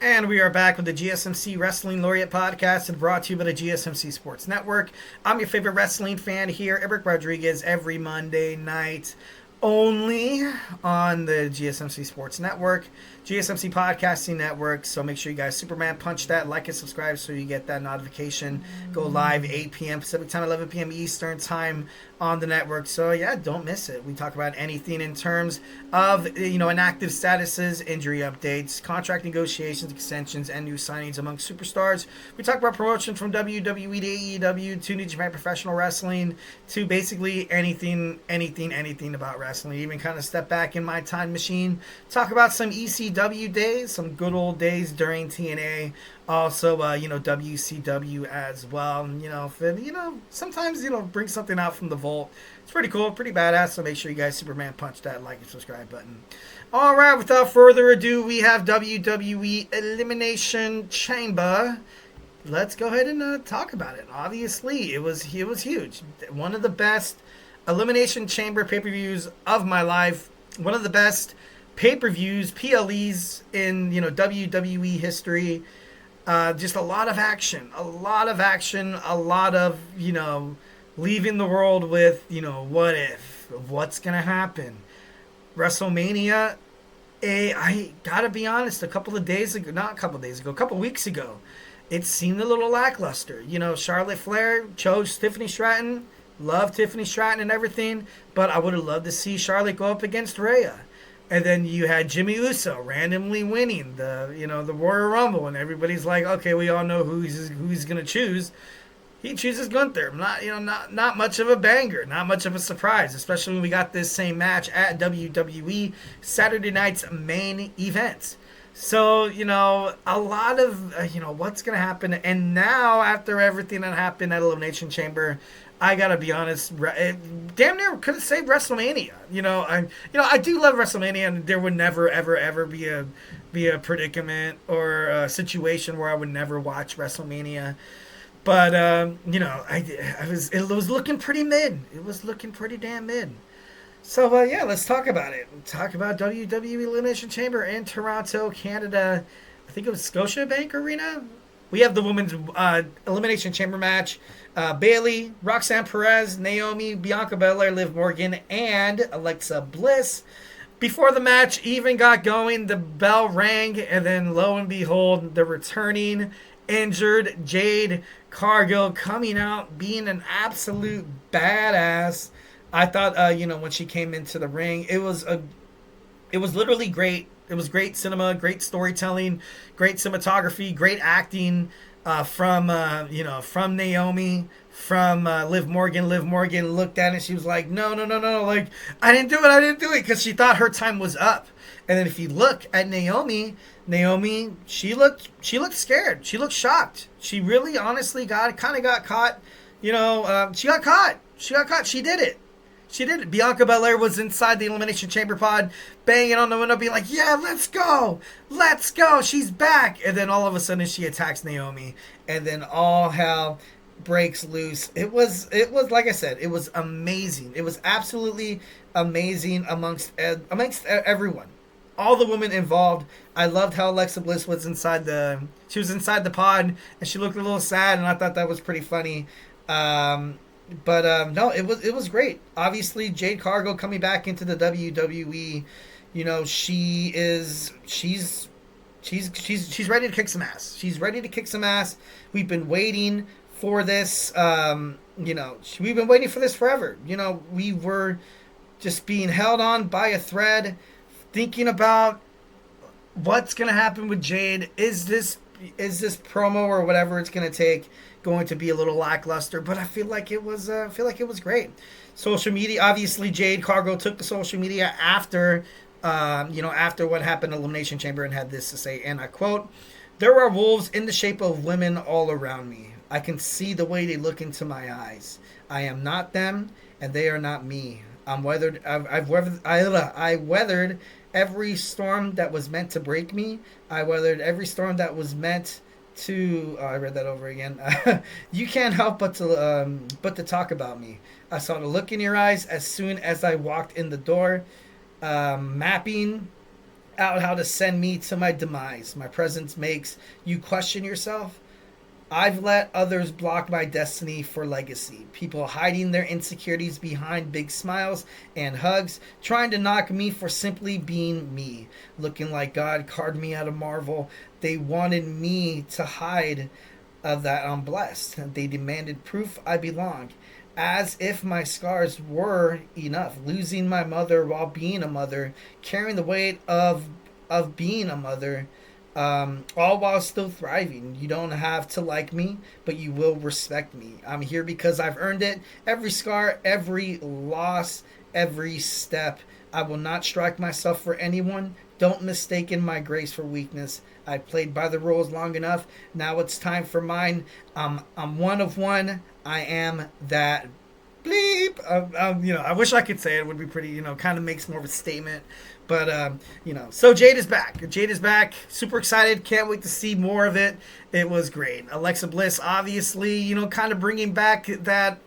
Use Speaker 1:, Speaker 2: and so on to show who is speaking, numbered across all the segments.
Speaker 1: And we are back with the GSMC Wrestling Laureate podcast and brought to you by the GSMC Sports Network. I'm your favorite wrestling fan here, Eric Rodriguez, every Monday night only on the GSMC Sports Network, GSMC Podcasting Network. So make sure you guys Superman punch that, like and subscribe so you get that notification. Go live 8 p.m. Pacific Time, 11 p.m. Eastern Time on the network. So yeah, don't miss it. We talk about anything in terms of, inactive statuses, injury updates, contract negotiations, extensions, and new signings among superstars. We talk about promotion from WWE to AEW to New Japan Professional Wrestling to basically anything about wrestling. Even kind of step back in my time machine, talk about some ECW days, some good old days during TNA. Also, WCW as well. Sometimes, bring something out from the vault. It's pretty cool, pretty badass. So make sure you guys Superman punch that like and subscribe button. All right, without further ado, we have WWE Elimination Chamber. Let's go ahead and talk about it. Obviously, it was huge. One of the best Elimination Chamber pay-per-views of my life. One of the best pay-per-views, PLEs in WWE history. Just a lot of action, a lot of, leaving the world with, what if, what's going to happen. WrestleMania, I got to be honest, a couple weeks ago, it seemed a little lackluster. Charlotte Flair chose Tiffany Stratton, love Tiffany Stratton and everything, but I would have loved to see Charlotte go up against Rhea. And then you had Jimmy Uso randomly winning the Royal Rumble, and everybody's like, okay, we all know who he's gonna choose. He chooses Gunther. Not much of a banger, not much of a surprise, especially when we got this same match at WWE Saturday night's main event. So a lot of what's gonna happen, and now after everything that happened at Elimination Chamber, I gotta be honest, damn near could have saved WrestleMania. I do love WrestleMania, and there would never, ever be a predicament or a situation where I would never watch WrestleMania. But it was looking pretty mid. It was looking pretty damn mid. So let's talk about it. Talk about WWE Elimination Chamber in Toronto, Canada. I think it was Scotiabank Arena. We have the women's Elimination Chamber match. Bayley, Roxanne Perez, Naomi, Bianca Belair, Liv Morgan, and Alexa Bliss. Before the match even got going, the bell rang, and then lo and behold, the returning injured Jade Cargill coming out, being an absolute badass. I thought, when she came into the ring, it was literally great. It was great cinema, great storytelling, great cinematography, great acting. From Naomi, from Liv Morgan. Liv Morgan looked at it and she was like, no, like, I didn't do it, because she thought her time was up. And then if you look at Naomi, she looked scared. She looked shocked. She really, honestly, got caught. She got caught. She did it. Bianca Belair was inside the Elimination Chamber pod, banging on the window, being like, yeah, let's go, she's back. And then all of a sudden she attacks Naomi, and then all hell breaks loose. It was like I said, it was amazing. It was absolutely amazing amongst everyone, all the women involved. I loved how Alexa Bliss was inside the pod, and she looked a little sad, and I thought that was pretty funny. But no, it was great. Obviously, Jade Cargill coming back into the WWE, she's ready to kick some ass. She's ready to kick some ass. We've been waiting for this. We've been waiting for this forever. We were just being held on by a thread, thinking about what's gonna happen with Jade. Is this promo or whatever it's gonna take going to be a little lackluster? But I feel like it was great. Social media, obviously, Jade Cargill took to social media after what happened in Elimination Chamber and had this to say, and I quote, "There are wolves in the shape of women all around me. I can see the way they look into my eyes. I am not them, and they are not me. I weathered every storm that was meant to break me. I weathered every storm that was meant to I read that over again. You can't help but to talk about me. I saw the look in your eyes as soon as I walked in the door. Mapping out how to send me to my demise. My presence makes you question yourself. I've let others block my destiny for legacy. People hiding their insecurities behind big smiles and hugs, trying to knock me for simply being me. Looking like God carved me out of marvel. They wanted me to hide of that I'm blessed. They demanded proof I belong. As if my scars were enough. Losing my mother while being a mother. Carrying the weight of being a mother. All while still thriving. You don't have to like me, but you will respect me. I'm here because I've earned it. Every scar, every loss, every step. I will not strike myself for anyone. Don't mistake my grace for weakness. I played by the rules long enough. Now it's time for mine. I'm one of one. I am that bleep. I wish I could say it would be pretty, kind of makes more of a statement. But, so Jade is back. Jade is back. Super excited. Can't wait to see more of it. It was great. Alexa Bliss, obviously, kind of bringing back that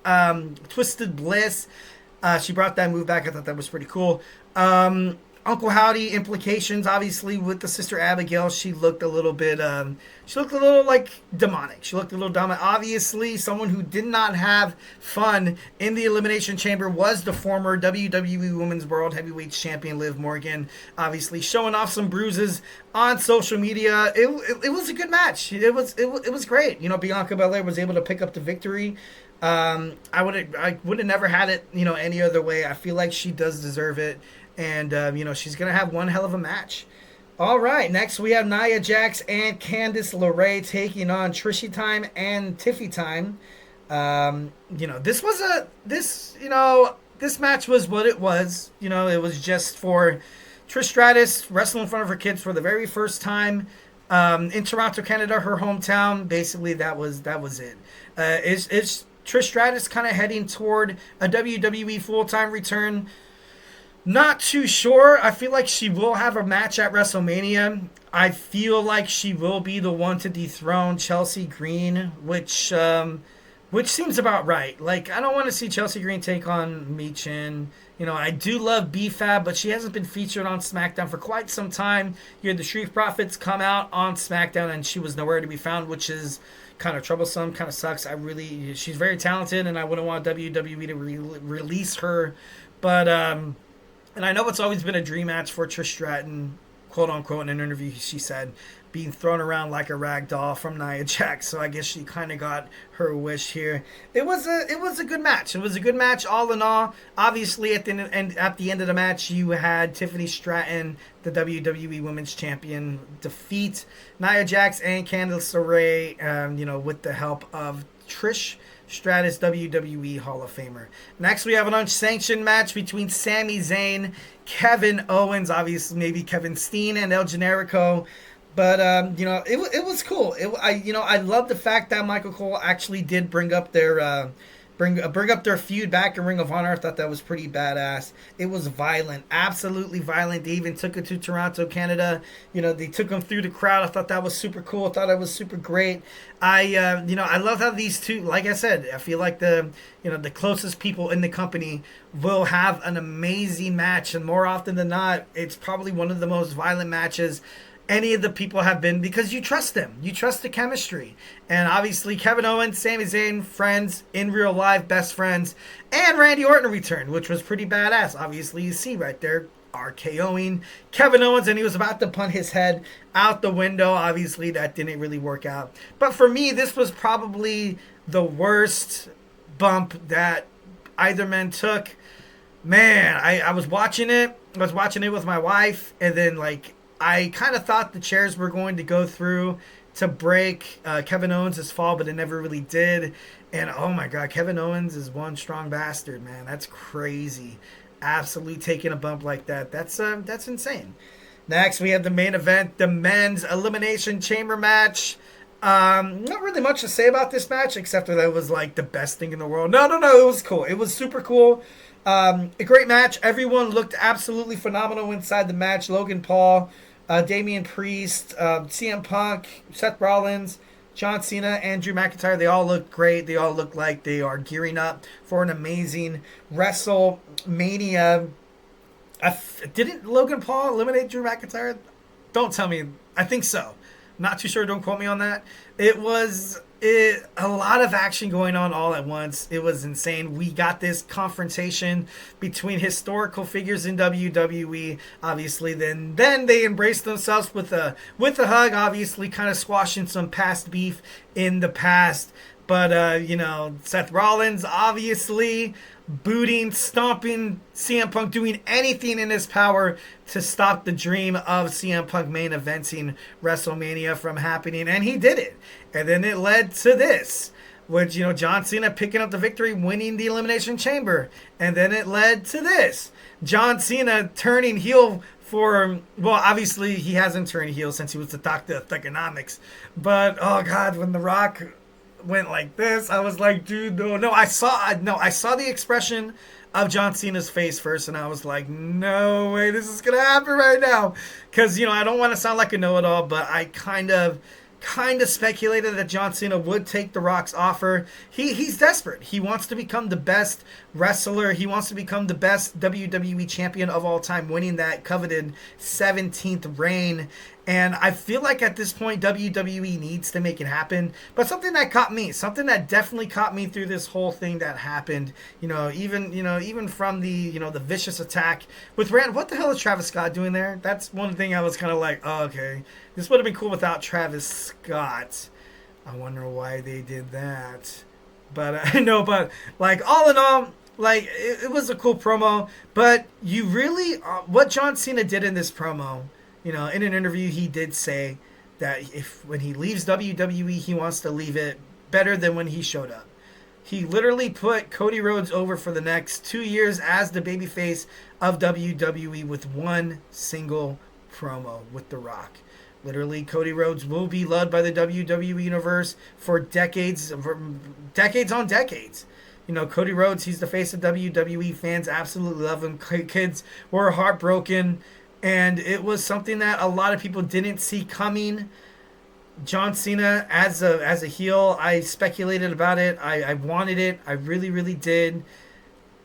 Speaker 1: Twisted Bliss. She brought that move back. I thought that was pretty cool. Uncle Howdy implications, obviously, with the sister Abigail. She looked a little bit, like demonic. She looked a little dumb. Obviously, someone who did not have fun in the Elimination Chamber was the former WWE Women's World Heavyweight Champion, Liv Morgan. Obviously, showing off some bruises on social media. It was a good match. It was great. Bianca Belair was able to pick up the victory. I would have never had it, any other way. I feel like she does deserve it. And, she's going to have one hell of a match. All right, next we have Nia Jax and Candice LeRae taking on Trishy Time and Tiffy Time. This match was what it was. It was just for Trish Stratus wrestling in front of her kids for the very first time in Toronto, Canada, her hometown. Basically, that was it. Is Trish Stratus kind of heading toward a WWE full-time return? Not too sure. I feel like she will have a match at WrestleMania. I feel like she will be the one to dethrone Chelsea Green, which seems about right. Like, I don't want to see Chelsea Green take on Michin. I do love B-Fab, but she hasn't been featured on SmackDown for quite some time. You had the Street Profits come out on SmackDown, and she was nowhere to be found, which is kind of troublesome, kind of sucks. She's very talented, and I wouldn't want WWE to release her. But, and I know it's always been a dream match for Trish Stratton, quote unquote, in an interview she said, being thrown around like a rag doll from Nia Jax. So I guess she kind of got her wish here. It was a good match. It was a good match all in all. Obviously, at the end of the match, you had Tiffany Stratton, the WWE Women's Champion, defeat Nia Jax and Candice LeRae, with the help of Trish Stratus, WWE Hall of Famer. Next, we have an unsanctioned match between Sami Zayn, Kevin Owens, obviously maybe Kevin Steen, and El Generico. But it was cool. I love the fact that Michael Cole actually did bring up their feud back in Ring of Honor. I thought that was pretty badass. It was violent, absolutely violent. They even took it to Toronto, Canada. They took them through the crowd. I thought that was super cool. I thought it was super great. I love how these two, like I said, I feel like the closest people in the company will have an amazing match, and more often than not, it's probably one of the most violent matches any of the people have been, because you trust them. You trust the chemistry. And obviously Kevin Owens, Sami Zayn, friends in real life, best friends, and Randy Orton returned, which was pretty badass. Obviously, you see right there, RKOing Kevin Owens, and he was about to punt his head out the window. Obviously, that didn't really work out. But for me, this was probably the worst bump that either man took. Man, I was watching it. I was watching it with my wife, and then, I kind of thought the chairs were going to go through to break Kevin Owens' fall, but it never really did. And oh my God, Kevin Owens is one strong bastard, man. That's crazy. Absolutely taking a bump like that. That's insane. Next, we have the main event, the men's Elimination Chamber match. Not really much to say about this match, except that it was like the best thing in the world. No, it was cool. It was super cool. A great match. Everyone looked absolutely phenomenal inside the match. Logan Paul, Damian Priest, CM Punk, Seth Rollins, John Cena, and Drew McIntyre. They all look great. They all look like they are gearing up for an amazing WrestleMania. Didn't Logan Paul eliminate Drew McIntyre? Don't tell me. I think so. Not too sure. Don't quote me on that. It was a lot of action going on all at once. It was insane. We got this confrontation between historical figures in WWE. Obviously, then they embraced themselves with a hug. Obviously, kind of squashing some past beef in the past. But Seth Rollins obviously booting, stomping CM Punk, doing anything in his power to stop the dream of CM Punk main eventing WrestleMania from happening, and he did it. And then it led to this, which, John Cena picking up the victory, winning the Elimination Chamber. And then it led to this, John Cena turning heel well, obviously he hasn't turned heel since he was the Doctor of Thugonomics. But, oh God, when The Rock went like this, I was like, dude, no. I saw the expression of John Cena's face first, and I was like, no way, this is gonna happen right now. Because I don't want to sound like a know-it-all, but I kind of speculated that John Cena would take The Rock's offer. He's desperate. He wants to become the best wrestler. He wants to become the best WWE champion of all time, winning that coveted 17th reign. And I feel like at this point, WWE needs to make it happen. But something that definitely caught me through this whole thing that happened, even from the vicious attack with Rand. What the hell is Travis Scott doing there? That's one thing I was kind of like, oh, okay, this would have been cool without Travis Scott. I wonder why they did that. But but like all in all, like it was a cool promo. But you really, what John Cena did in this promo. In an interview, he did say that when he leaves WWE, he wants to leave it better than when he showed up. He literally put Cody Rhodes over for the next 2 years as the babyface of WWE with one single promo with The Rock. Literally, Cody Rhodes will be loved by the WWE Universe for decades on decades. Cody Rhodes, he's the face of WWE. Fans absolutely love him. Kids were heartbroken. And it was something that a lot of people didn't see coming. John Cena as a heel, I speculated about it. I wanted it. I really, really did.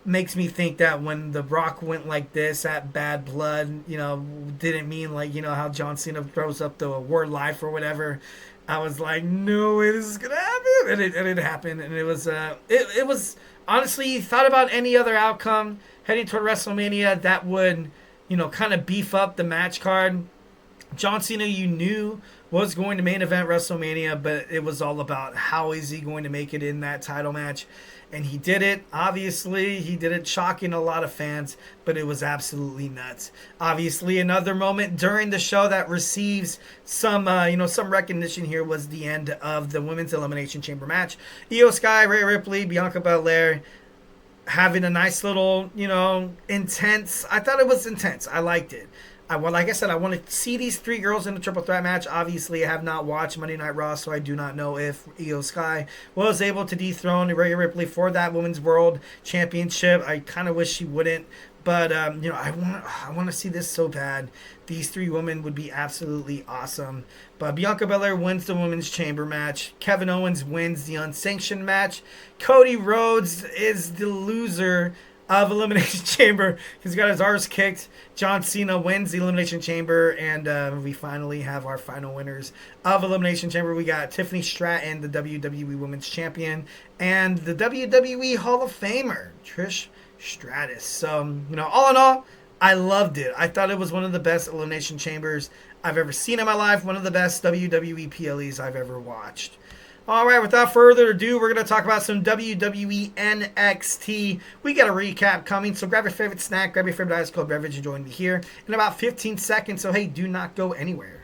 Speaker 1: Makes me think that when The Rock went like this at Bad Blood, didn't mean like, how John Cena throws up the word life or whatever. I was like, no way, this is going to happen. And it happened. And it was honestly, thought about any other outcome heading toward WrestleMania that would, kind of beef up the match card. John Cena, you knew, was going to main event WrestleMania, but it was all about how is he going to make it in that title match. And he did it. Obviously, he did it shocking a lot of fans, but it was absolutely nuts. Obviously, another moment during the show that receives some recognition here was the end of the Women's Elimination Chamber match. Io Sky, Rhea Ripley, Bianca Belair, having a nice little, intense. I thought it was intense. I liked it. Like I said, I want to see these three girls in a triple threat match. Obviously, I have not watched Monday Night Raw, so I do not know if Io Sky was able to dethrone Rhea Ripley for that Women's World Championship. I kind of wish she wouldn't. But, I want to see this so bad. These three women would be absolutely awesome. But Bianca Belair wins the Women's Chamber match. Kevin Owens wins the unsanctioned match. Cody Rhodes is the loser of Elimination Chamber. He's got his arse kicked. John Cena wins the Elimination Chamber. And we finally have our final winners of Elimination Chamber. We got Tiffany Stratton, the WWE Women's Champion, and the WWE Hall of Famer, Trish Stratus. So, all in all, I loved it. I thought it was one of the best Elimination Chambers I've ever seen in my life. One of the best WWE PLEs I've ever watched. All right, without further ado, we're going to talk about some WWE NXT. We got a recap coming, so grab your favorite snack, grab your favorite ice cold beverage, and join me here in about 15 seconds. So, hey, do not go anywhere.